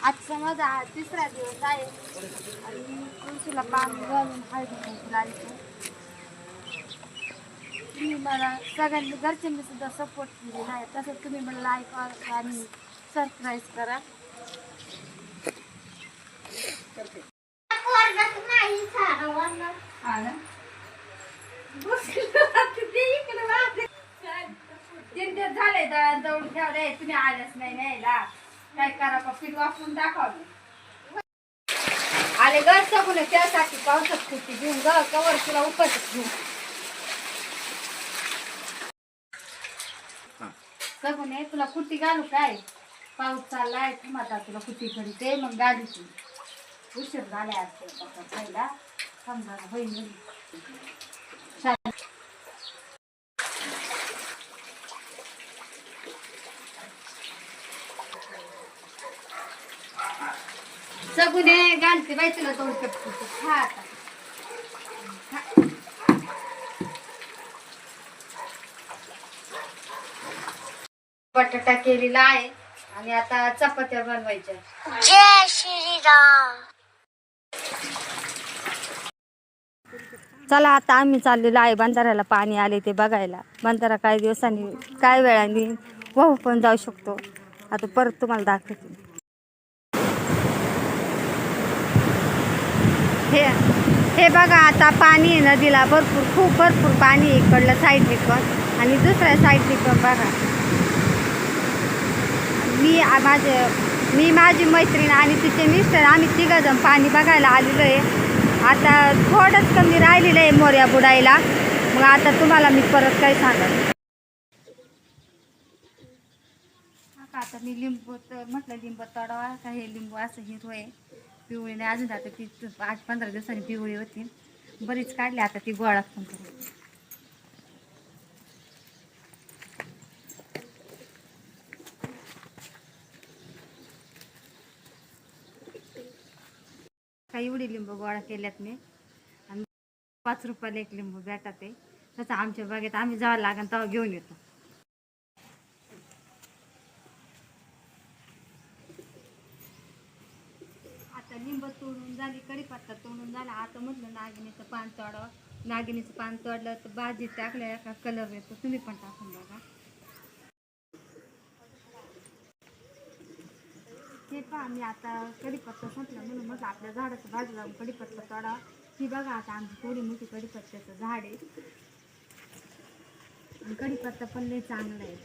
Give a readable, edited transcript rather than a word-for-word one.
आजचा माझा तिसरा दिवस आहे आणि तुळशीला पाणी घालून हळदी लावायचं. तुम्ही मला सगळ्यांनी घरच्यांनी सुद्धा सपोर्ट केलेला आहे, तसंच तुम्ही मला लाईक आणि सबस्क्राईब करा. झाले दळून ठेवले, तुम्ही आल्याच नाही न्यायला. काय करा पीठ वापरून दाखवलं आले घर सगून त्यासाठी पावसात खुर्ची घेऊन ग कवर तुला उपत घेऊन सगून तुला कुट्टी घालू काय पाऊस चाललाय थांबता तुला कुट्टी खरीते मग गाडीची उशीर झाले असते पहिला समजा होईल. सगुने घालते बाई तुला दोन कप खा आता. बटाटा केलेला आहे आणि आता चपात्या बनवायच्या. जय श्रीराम. चला आता आम्ही चाललेलो आहे बंधाऱ्याला, पाणी आले ते बघायला. बंधारा काही दिवसांनी काय वेळाने वाहू पण जाऊ शकतो. आता परत तुम्हाला दाखवते. हे बघा आता पाणी आहे नदीला खूप भरपूर पाणी इकडलं साईडने पण आणि दुसऱ्या साईडने पण बघा. मी माझी मैत्रीण आणि तिचे मिस्टर आम्ही तिघंजण पाणी बघायला आलेलो आहे. आता थोडंच कमी राहिलेलं आहे मोऱ्या बुडायला. मग आता तुम्हाला मी परत काय सांगेन. आता मी लिंबू म्हटलं लिंबू तोडावा का हे लिंबू असं हिरवं आहे पिवळी नाही अजून. आता ती 8-15 दिवसांनी पिवळी होती. बरीच काढली आता ती गोळा पण करू. काही एवढी लिंबू गोळा केल्यात मी आणि 5 रुपयाला एक लिंबू भेटत आहे. तसं आमच्या बागेत आम्ही जावं लागेल तेव्हा घेऊन येतो. आता लिंब तोडून झाली, कढीपत्ता तोडून झाला. आता म्हटलं नागिनीचं पान तोडावं. नागिनीचं पान तोडलं तर भाजी टाकल्या का कलर येतो. तुम्ही पण टाकून बघा. हे पहा मी आता कढीपत्ता संपला म्हणून म्हटलं आपल्या झाडाचं बाजू लावून कढीपत्ता तोडा. ही बघा आता आमची थोडी मोठी कढीपत्त्याचं झाड आहे आणि कढीपत्ता पण लय चांगला आहे.